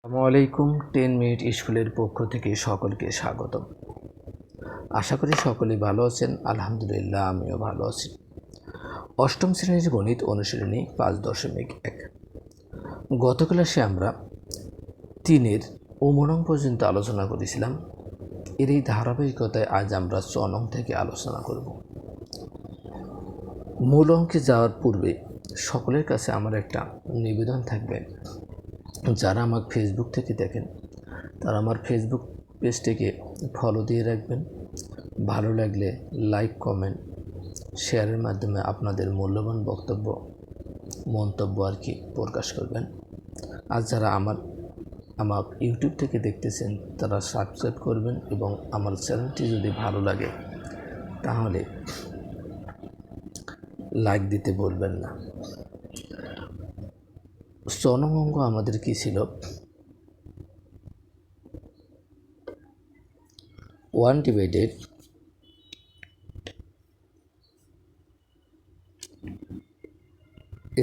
আসসালামু আলাইকুম। 10 মিনিট স্কুলের পক্ষ থেকে সকলকে স্বাগতম। আশা করি সকলেই ভালো আছেন। আলহামদুলিল্লাহ আমিও ভালো আছি। অষ্টম শ্রেণীর গণিত অনুশীলনী 5.1। গত ক্লাসে আমরা 3-এর নং পর্যন্ত আলোচনা করেছিলাম। এর এই ধারাবাহিকতায় আজ আমরা 6 নং থেকে আলোচনা করব। মূল অঙ্কে যাওয়ার পূর্বে সকলের কাছে আমার একটা নিবেদন থাকবে, যারা আমার ফেসবুক থেকে দেখেন তারা আমার ফেসবুক পেজটিকে ফলো দিয়ে রাখবেন। ভালো লাগলে লাইক, কমেন্ট, শেয়ারের মাধ্যমে আপনাদের মূল্যবান মন্তব্য প্রকাশ করবেন। আর যারা আমার ইউটিউব থেকে দেখতেছেন তারা সাবস্ক্রাইব করবেন এবং আমার চ্যানেলটি যদি ভালো লাগে তাহলে লাইক দিতে বলবেন না। 6 নং অঙ্ক আমাদের কি ছিল? 1 divided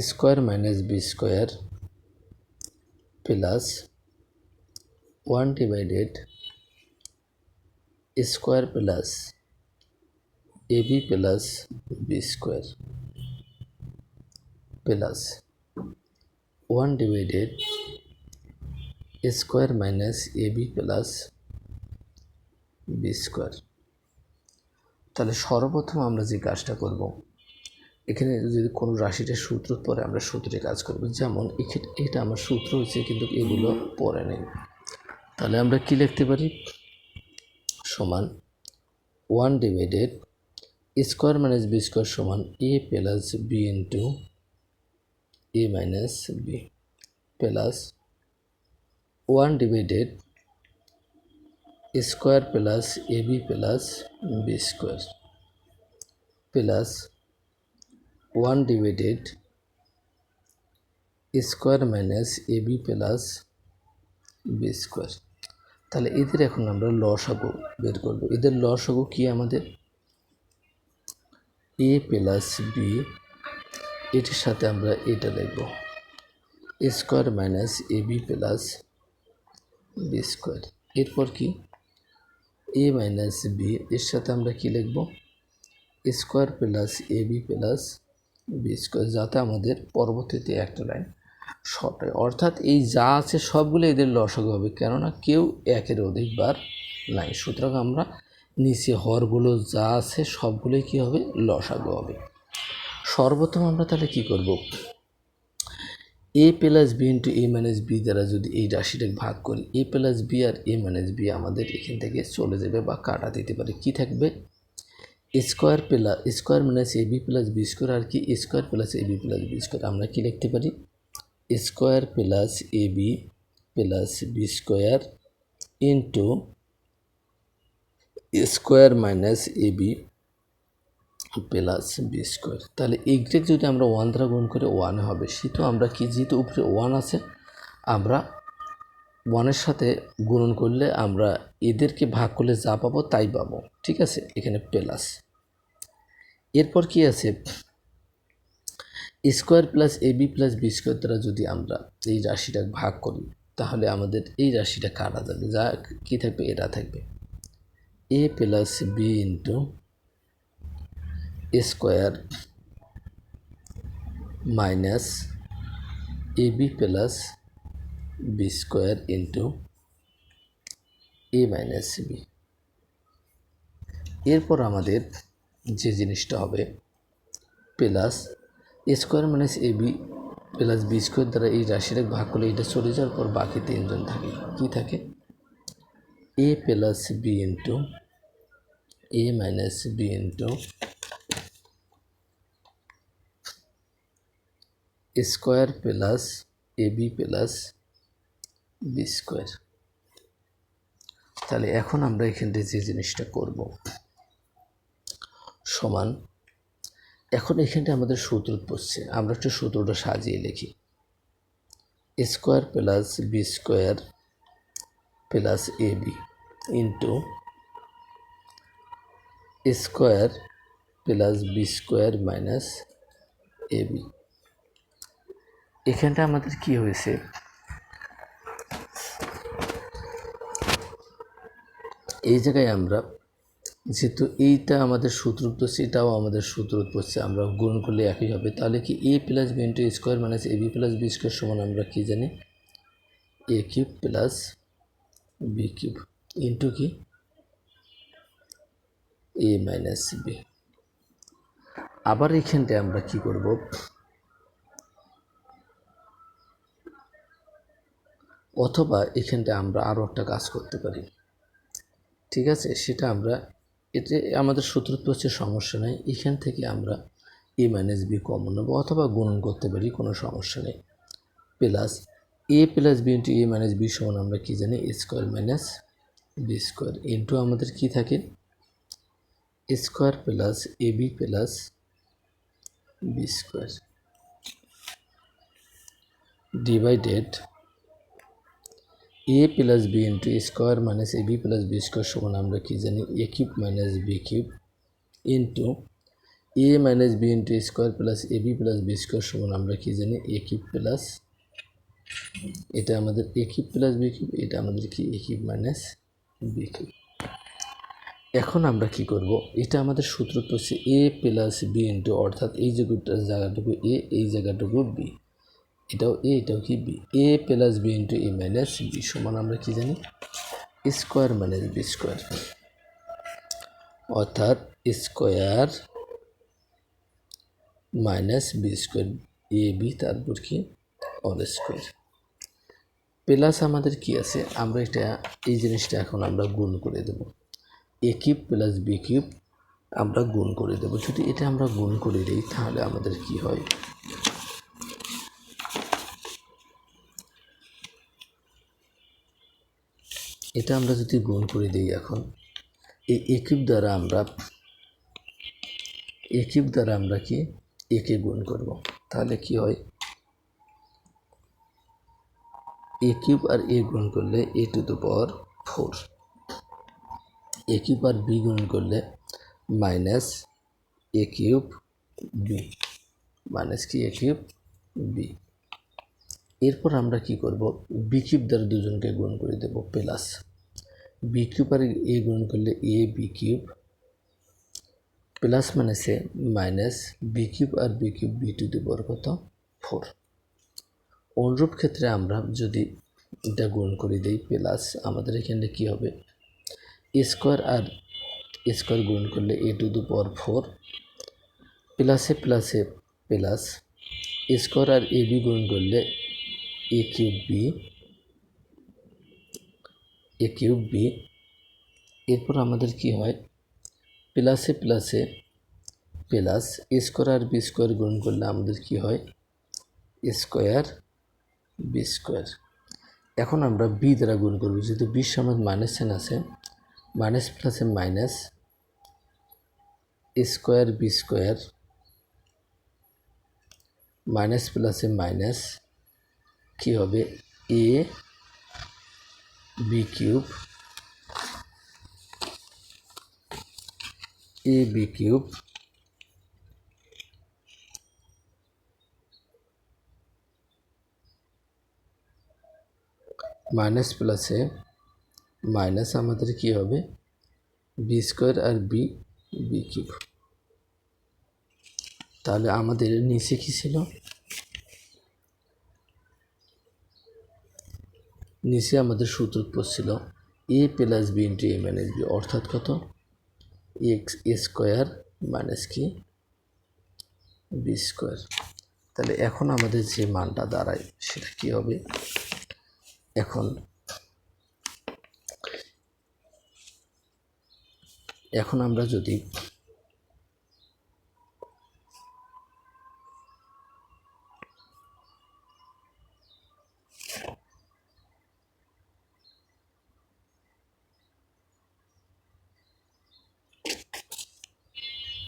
square minus b square plus 1 divided square plus ab plus b square plus 1 divided square minus ab plus b square। তাহলে সর্বপ্রথম আমরা যে কাজটা করব, এখানে যদি কোনো রাশিটার সূত্র পরে আমরা সূত্রে কাজ করব। যেমন এটা আমার সূত্র হচ্ছে, কিন্তু এগুলো পরে নেই। তাহলে আমরা কি লিখতে পারি? সমান 1 divided square minus b square সমান a plus b into a minus b plus 1 divided square plus ab plus b square plus 1 divided square minus ab plus b square। তাহলে এদের এখন আমরা লসাগু বের করব। এদের লসাগু কি? আমাদের a plus b, এটির সাথে আমরা এটা লিখব square minus ab plus b square. এরপর কি? a মাইনাস b, এর সাথে আমরা কি লিখব? Square plus ab plus b square, যাতে আমাদের পরবর্তীতে একটা লাইন শর্ট হয়। অর্থাৎ এই যা আছে সবগুলো এদের লসাগু হবে, কেননা কেউ একের অধিকবার নাই। সুতরাং আমরা নিচে হরগুলো যা আছে সবগুলোই কি হবে? লসাগু হবে। সর্বপ্রথম আমরা তাহলে কি করব? a plus B into A minus B দ্বারা যদি এই রাশিটাকে ভাগ করি, এ প্লাস বি আর এ মাইনাস বি আমাদের এখান থেকে চলে যাবে বা কাটা দিতে পারে। কি থাকবে? Square minus A B plus B square, আর কি square plus A B plus B square. আমরা কি লিখতে পারি? Square plus A B plus B square into square minus A B plus B square. তাহলে এগ্রেক যদি আমরা 1 দ্বারা গুণ করে 1 হবে, সেহেতু আমরা কি, যেহেতু উপরে 1 আছে, আমরা 1-এর সাথে গুণন করলে আমরা এদেরকে ভাগ করলে যা পাবো তাই পাবো। ঠিক আছে, এখানে প্লাস। এরপর কি আছে? Square plus A B plus B square দ্বারা যদি আমরা এই রাশিটা ভাগ করি, তাহলে আমাদের এই রাশিটা কাটা যাবে। যা কি থাকবে? এটা থাকবে A plus B into square minus A B plus B square into A minus B. এরপর আমাদের যে জিনিসটা হবে plus square minus A B plus B square দ্বারা এই রাশিটা ভাগ করলে এটা চলে যাওয়ার পর বাকি তিনজন থাকে। কি থাকে? A plus B into A minus B into square plus A B plus B square. তাহলে এখন আমরা এখানে যে জিনিসটা করব, সমান, এখন এখানটা আমাদের সূত্র পড়ছে, আমরা একটু সূত্রটা সাজিয়ে লিখি। Square plus B square plus A B into square plus B square minus A B. এখানটা আমাদের কি হয়েছে? এই জায়গায় আমরা যেহেতু এইটা আমাদের সূত্র পড়ছে, এটাও আমাদের সূত্র পড়ছে, আমরা গুণ করলে একই হবে। তাহলে কি A plus B into square minus A B plus B square সমান আমরা কী জানি A cube plus B cube into কি এ মাইনাস বি। আবার এইখানটায় আমরা কি করব, অথবা এখানটায় আমরা আরও একটা কাজ করতে পারি, ঠিক আছে? সেটা আমরা এতে আমাদের সূত্র হচ্ছে সমস্যা নেই, এখান থেকে আমরা এ মাইনাস বি কমন নেব অথবা গুণন করতে পারি, কোনো সমস্যা নেই। Plus A plus B into A minus B সমান আমরা কী জানি A square minus B square into আমাদের কী থাকে A square plus A B plus B square divided A plus B into square minus A B plus B square সমান আমরা কী জানি A cube minus B cube into A minus B into square plus A B plus B square সমান আমরা কী জানি A cube plus, এটা আমাদের এ কিউব প্লাস বি কিউব, এটা আমাদের কি A cube minus B cube. এখন আমরা কি করব, এটা আমাদের সূত্র হচ্ছে এ প্লাস বি ইন্টু, অর্থাৎ এই জায়গাটুকু এ, এই জায়গাটুকু বি, এটাও এ এটাও কি B, A plus B into A minus B সমান আমরা কি জানি স্কোয়ার মাইনাস বি স্কোয়ার, অর্থাৎ square minus B square A B তারপর কি অল স্কোয়ার প্লাস আমাদের কি আছে, আমরা এটা এই জিনিসটা এখন আমরা গুণ করে দেব, এ কিউব প্লাস বি কিউব আমরা গুণ করে দেব। যদি এটা আমরা গুণ করে দিই তাহলে আমাদের কি হয়, এটা আমরা যদি গুণ করে দিই এখন এই এ কিউব দ্বারা আমরা কি একে গুণ করব, তাহলে কি হয় এ কিউব আর এ গুণ করলে A to the power 4, A cube আর বি গুণ করলে minus A cube B minus কি এ কিউব বি। এরপর আমরা কি করব, বি কিউব দ্বারা দুজনকে গুণ করে দেব প্লাস বি কিউব আর এ গুণ করলে এ বি কিউব প্লাস মাইনাসে মাইনাস বি কিউব আর B cube B to the power কত 4। অনুরূপ ক্ষেত্রে আমরা যদি এটা গুণ করে দিই প্লাস আমাদের এখানে কি হবে স্কোয়ার আর স্কোয়ার গুণ করলে এ টু দি পাওয়ার 4 প্লাসে প্লাসে plus square R A B গুণ করলে এ কিউব বি। এরপর আমাদের কি হয় প্লাসে প্লাসে প্লাস স্কোয়ার আর বি স্কোয়ার গুণ করলে আমাদের কি হয় স্কোয়ার বি স্কোয়ার। এখন আমরা বি দ্বারা গুণ করব, যেহেতু বির সমান মাইনাস সাইন আছে, মাইনাস প্লাসে minus square B square minus প্লাসে মাইনাস কি হবে এ বি কিউব মাইনাস প্লাসে মাইনাস আমাদের কি হবে বি স্কোয়ার আর বি কিউব। তাহলে আমাদের নিচে কি ছিল, নিচে আমাদের সূত্র ছিল A plus B into A minus B, অর্থাৎ কত এক্স স্কোয়ার মাইনাস কি বি স্কোয়ার। তাহলে এখন আমাদের যে মানটা দাঁড়ায় সেটা কি হবে, এখন আমরা যদি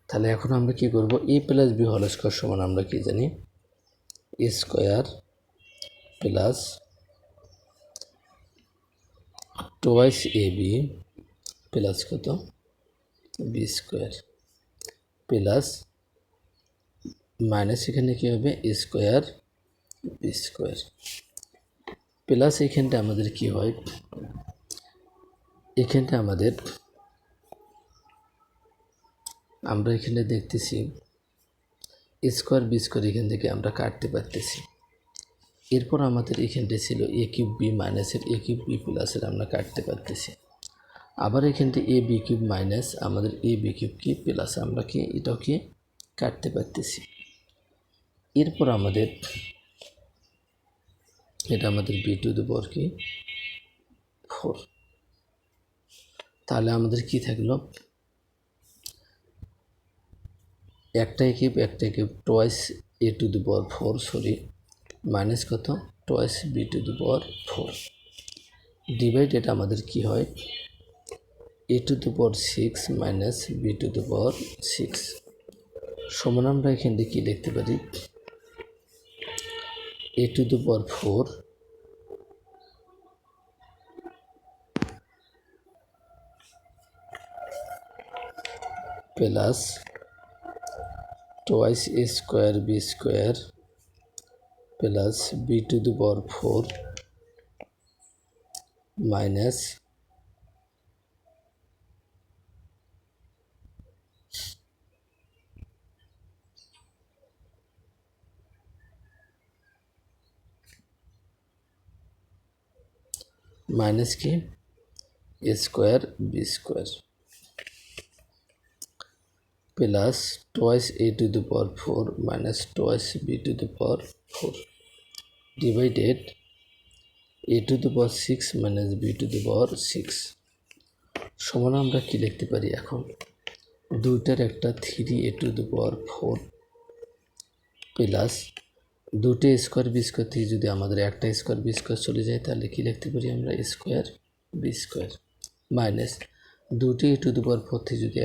তাহলে এখন আমরা কি করব, এ প্লাস বি হোল স্কোয়ার সমান আমরা কি জানি A square plus twice A B plus কত বি স্কোয়ার প্লাস মাইনাস এখানে কি হবে স্কোয়ার বি স্কোয়ার প্লাস এখানটা আমাদের কি হয় এখানটা আমাদের আমরা এখানে দেখতেছি স্কোয়ার বি স্কোয়ার এখান থেকে আমরা কাটতে পারতেছি। এরপর আমাদের এখানটা ছিল এ কিউব বি মাইনাসের এ কিউব বি প্লাসের আমরা কাটতে পারতেছি। আবার এখানটা এ বি কিউব মাইনাস আমাদের এ বি কিউব কি প্লাস আমরা কি এটাও কি কাটতে পারতেছি। এরপর আমাদের এটা আমাদের বি টু দি পাওয়ার কি 4। তাহলে আমাদের কি থাকলো একটা cube twice A to the power 4 sorry minus কত twice B to the power 4 divide এটা আমাদের কি হয় A to the power 6 minus B to the power 6 সমান আমরা এখানে কি লিখতে পারি A to the power 4 plus twice A square B square plus B to the power 4 minus minus কি A square B square plus twice A to the power 4 minus twice B to the power 4 divided A to the power 6 minus B to the power 6 সমান আমরা কি লিখতে পারি এখন দুইটার একটা 3 এ to the power 4 plus দুটো স্কোয়ার বি স্কোয়ার থেকে যদি আমাদের একটা স্কোয়ার বি স্কোয়ার চলে যায় তাহলে কি লিখতে পারি আমরা স্কোয়ার বি স্কোয়ার মাইনাস দুটো এ টু দি পাওয়ার 4 থেকে যদি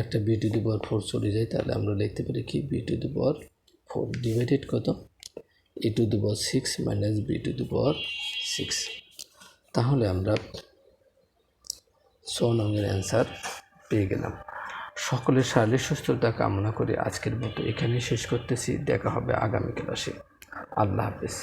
একটা বি টু দি পাওয়ার 4 চলে যায় তাহলে আমরা লিখতে পারি কি B to the power 4 divided কত A to the power 6 minus B to the power 6 তাহলে আমরা 6 নংয়ের অ্যান্সার পেয়ে গেলাম। সকলের শারীরিক সুস্থতা কামনা করে আজকের মতো এখানেই শেষ করতেছি। দেখা হবে আগামী ক্লাসে। আল্লাহ হাফেজ।